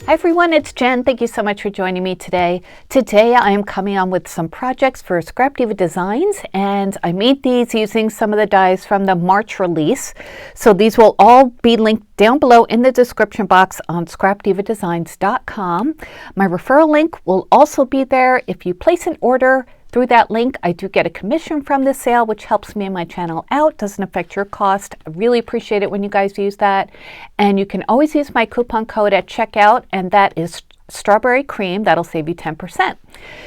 Hi everyone, it's Jen. Thank you so much for joining me today. Today I am coming on with some projects for Scrap Diva Designs, and I made these using some of the dies from the March release. So these will all be linked down below in the description box on scrapdivadesigns.com. My referral link will also be there. If you place an order through that link, I do get a commission from the sale, which helps me and my channel out. Doesn't affect your cost. I really appreciate it when you guys use that. And you can always use my coupon code at checkout, and that is strawberry cream. That'll save you 10%.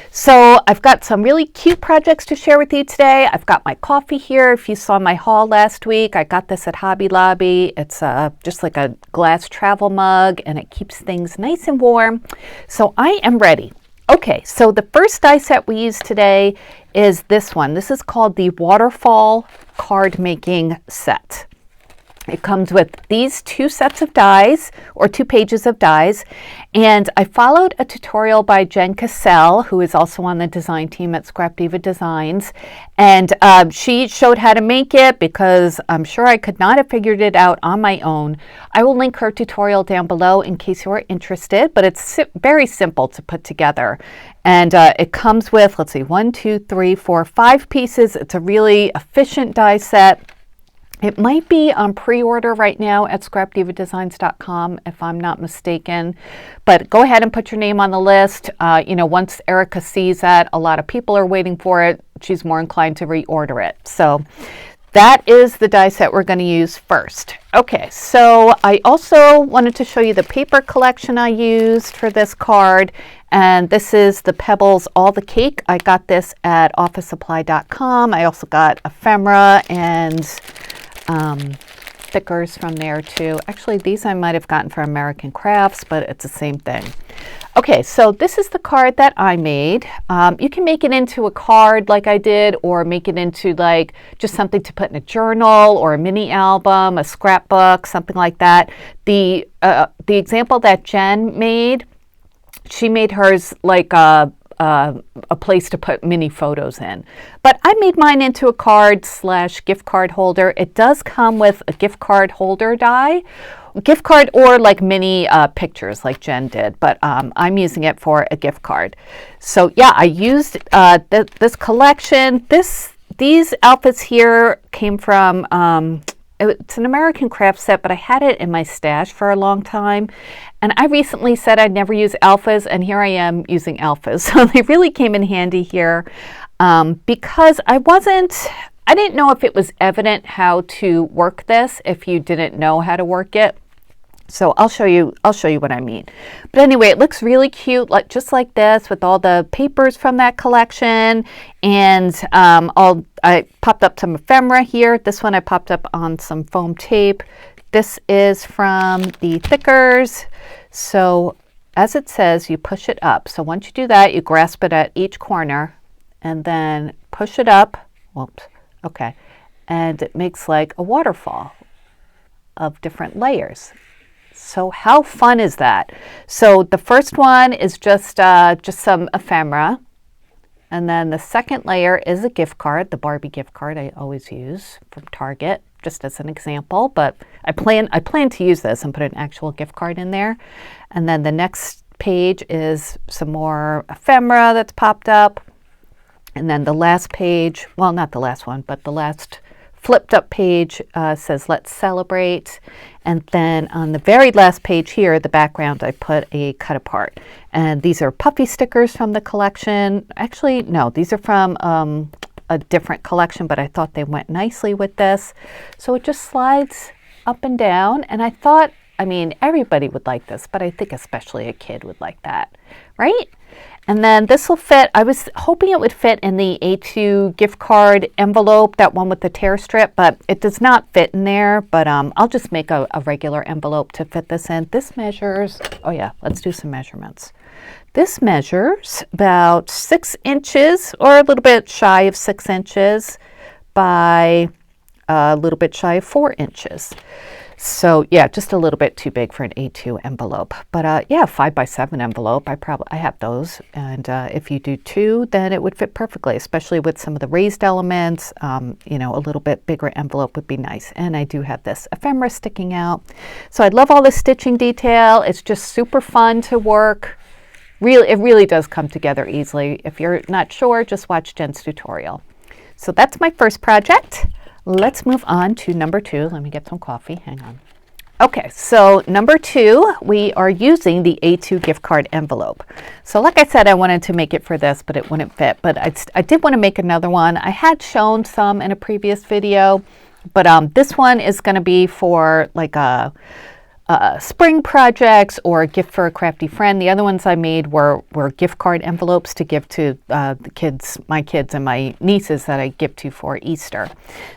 So I've got some really cute projects to share with you today. I've got my coffee here. If you saw my haul last week, I got this at Hobby Lobby. It's just like a glass travel mug, and it keeps things nice and warm. So I am ready. Okay, so the first die set we use today is this one. This is called the Waterfall card making set. It comes with these two sets of dies, or 2 pages of dies, and I followed a tutorial by Jen Cassell, who is also on the design team at Scrap Diva Designs, and she showed how to make it because I'm sure I could not have figured it out on my own. I will link her tutorial down below in case you are interested, but it's very simple to put together. And it comes with, let's see, 1, 2, 3, 4, 5 pieces. It's a really efficient die set. It might be on pre-order right now at scrapdivadesigns.com if I'm not mistaken, but go ahead and put your name on the list. Once Erica sees that a lot of people are waiting for it, she's more inclined to reorder it. So that is the die set we're going to use first. Okay, so I also wanted to show you the paper collection I used for this card, and this is the Pebbles All the Cake. I got this at officesupply.com. I also got ephemera and stickers from there too. Actually, these I might have gotten from American Crafts, but it's the same thing. Okay, so this is the card that I made. You can make it into a card like I did, or make it into like just something to put in a journal or a mini album, a scrapbook, something like that. The example that Jen made, she made hers like a place to put mini photos in. But I made mine into a card/gift card holder. It does come with a gift card holder die, gift card or like mini pictures like Jen did, but I'm using it for a gift card. So yeah, I used this collection. These outfits here came from it's an American craft set, but I had it in my stash for a long time. And I recently said I'd never use alphas, and here I am using alphas. So they really came in handy here because I didn't know if it was evident how to work this if you didn't know how to work it. So I'll show you what I mean. But anyway, it looks really cute, just like this, with all the papers from that collection. And I popped up some ephemera here. This one I popped up on some foam tape. This is from the thickers. So as it says, you push it up. So once you do that, you grasp it at each corner and then push it up. Whoops. Okay. And it makes like a waterfall of different layers. So how fun is that? So the first one is just some ephemera. And then the second layer is a gift card, the Barbie gift card I always use from Target, just as an example. But I plan to use this and put an actual gift card in there. And then the next page is some more ephemera that's popped up. And then the last page, well, not the last one, but the last flipped up page says let's celebrate. And then on the very last page here, the background, I put a cut apart. And these are puffy stickers from the collection. Actually, no, these are from a different collection, but I thought they went nicely with this. So it just slides up and down. And I thought, everybody would like this, but I think especially a kid would like that, right? And then this will fit, I was hoping it would fit in the A2 gift card envelope, that one with the tear strip, but it does not fit in there. But I'll just make a regular envelope to fit this in. This measures, oh yeah, let's do some measurements. This measures about 6 inches, or a little bit shy of 6 inches, by a little bit shy of 4 inches. So yeah, just a little bit too big for an A2 envelope. But yeah, 5x7 envelope, I have those. And if you do 2, then it would fit perfectly, especially with some of the raised elements. You know, a little bit bigger envelope would be nice. And I do have this ephemera sticking out. So I love all the stitching detail. It's just super fun to work. Really, it really does come together easily. If you're not sure, just watch Jen's tutorial. So that's my first project. Let's move on to number 2. Let me get some coffee. Hang on. Okay, so number 2, we are using the A2 gift card envelope. So like I said, I wanted to make it for this, but it wouldn't fit. But I did want to make another one. I had shown some in a previous video, but this one is going to be for like a spring projects or a gift for a crafty friend. The other ones I made were gift card envelopes to give to my kids and my nieces that I give to for Easter.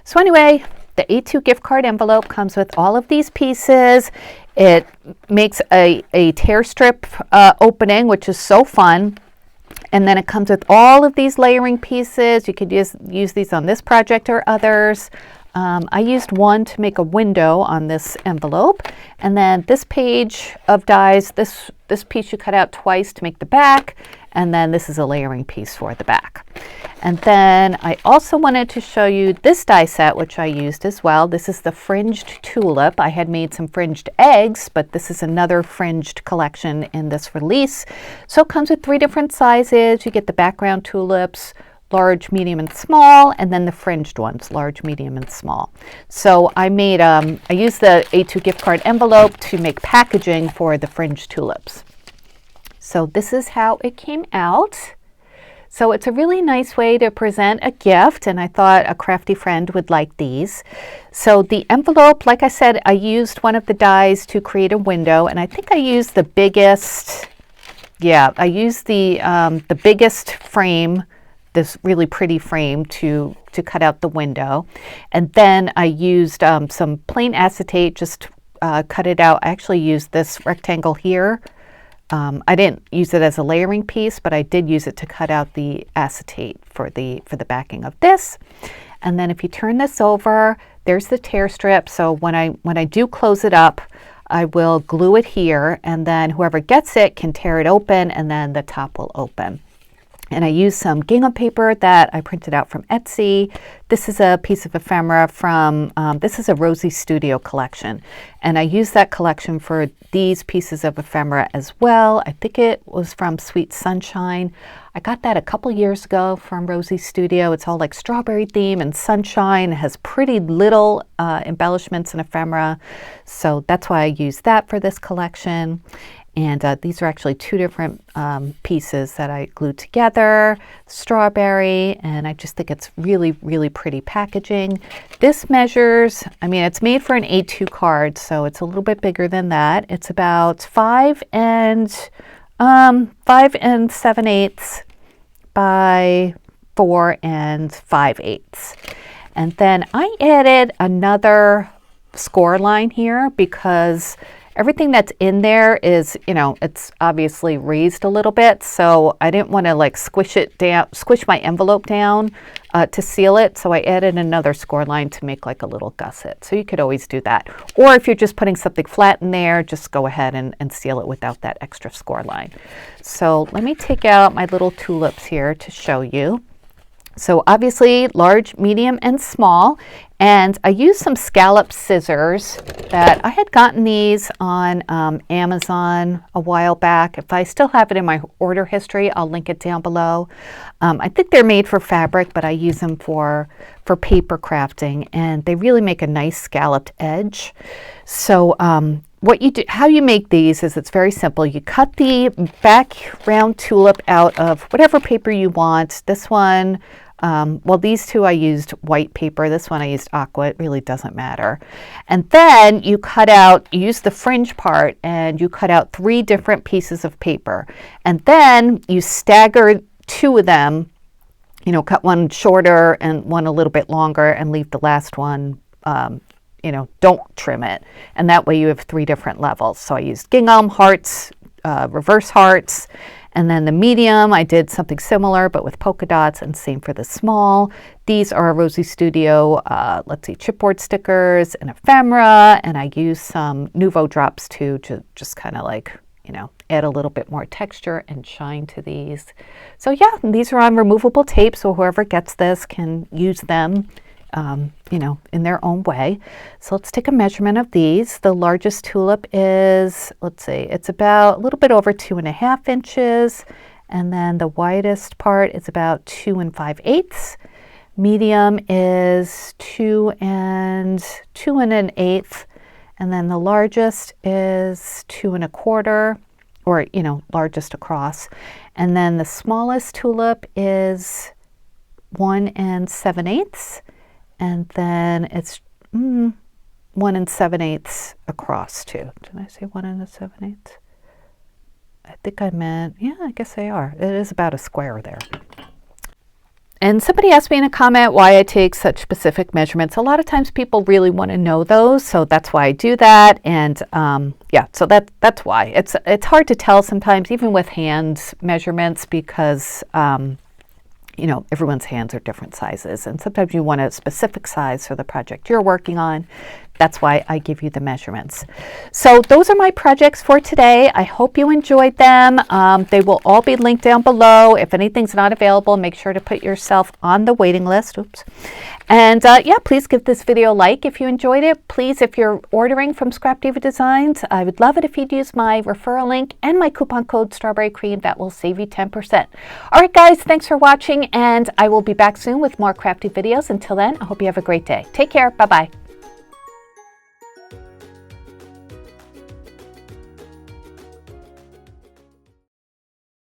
So anyway, the A2 gift card envelope comes with all of these pieces. It makes a tear strip opening, which is so fun. And then it comes with all of these layering pieces. You could use these on this project or others. I used one to make a window on this envelope, and then this page of dies, this piece you cut out twice to make the back, and then this is a layering piece for the back. And then I also wanted to show you this die set, which I used as well. This is the Fringed tulip. I had made some fringed eggs, but this is another fringed collection in this release. So it comes with 3 different sizes. You get the background tulips, large, medium, and small, and then the fringed ones, large, medium, and small. So I used the A2 gift card envelope to make packaging for the fringed tulips. So this is how it came out. So it's a really nice way to present a gift, and I thought a crafty friend would like these. So the envelope, like I said, I used one of the dies to create a window, and I think I used the biggest, I used the biggest frame, this really pretty frame to cut out the window. And then I used some plain acetate, just cut it out. I actually used this rectangle here. I didn't use it as a layering piece, but I did use it to cut out the acetate for the backing of this. And then if you turn this over, there's the tear strip. So when I do close it up, I will glue it here, and then whoever gets it can tear it open, and then the top will open. And I used some gingham paper that I printed out from Etsy. This is a piece of ephemera from, this is a Rosie Studio collection. And I used that collection for these pieces of ephemera as well. I think it was from Sweet Sunshine. I got that a couple years ago from Rosie Studio. It's all like strawberry theme and sunshine. It has pretty little embellishments and ephemera. So that's why I used that for this collection. And these are actually 2 different pieces that I glued together, strawberry, and I just think it's really, really pretty packaging. This measures, I mean, it's made for an A2 card, so it's a little bit bigger than that. It's about 5 7/8 by 4 5/8. And then I added another score line here because everything that's in there is, it's obviously raised a little bit, so I didn't want to like squish my envelope down to seal it, so I added another score line to make like a little gusset. So you could always do that. Or if you're just putting something flat in there, just go ahead and seal it without that extra score line. So let me take out my little tulips here to show you. So obviously large, medium, and small. And I used some scallop scissors that I had gotten these on Amazon a while back. If I still have it in my order history, I'll link it down below. I think they're made for fabric, but I use them for paper crafting, and they really make a nice scalloped edge. So how you make these is it's very simple. You cut the background tulip out of whatever paper you want. This one, well, these 2 I used white paper. This one I used aqua. It really doesn't matter. And then you use the fringe part, and you cut out 3 different pieces of paper. And then you stagger 2 of them, cut one shorter and one a little bit longer, and leave the last one, don't trim it. And that way you have 3 different levels. So I used gingham, hearts, reverse hearts, And then the medium, I did something similar, but with polka dots, and same for the small. These are Rosie Studio, let's see, chipboard stickers and ephemera, and I used some Nuvo drops too, to just kind of like, you know, add a little bit more texture and shine to these. So yeah, these are on removable tape, so whoever gets this can use them, you know, in their own way. So let's take a measurement of these. The largest tulip is, let's see, it's about a little bit over 2.5 inches, and then the widest part is about 2 5/8. Medium is 2 1/8, and then the largest is 2 1/4, or, you know, largest across. And then the smallest tulip is 1 7/8, and then it's 1 7/8 across too. Did I say 1 7/8? I think I meant, yeah, I guess they are. It is about a square there. And somebody asked me in a comment why I take such specific measurements. A lot of times people really want to know those, so that's why I do that. And yeah, so that's why. It's hard to tell sometimes, even with hand measurements, because you know, everyone's hands are different sizes, and sometimes you want a specific size for the project you're working on. That's why I give you the measurements. So those are my projects for today. I hope you enjoyed them. They will all be linked down below. If anything's not available, make sure to put yourself on the waiting list. Oops. And yeah, please give this video a like if you enjoyed it. Please, if you're ordering from Scrap Diva Designs, I would love it if you'd use my referral link and my coupon code Strawberry Cream. That will save you 10%. All right, guys, thanks for watching, and I will be back soon with more crafty videos. Until then, I hope you have a great day. Take care. Bye-bye.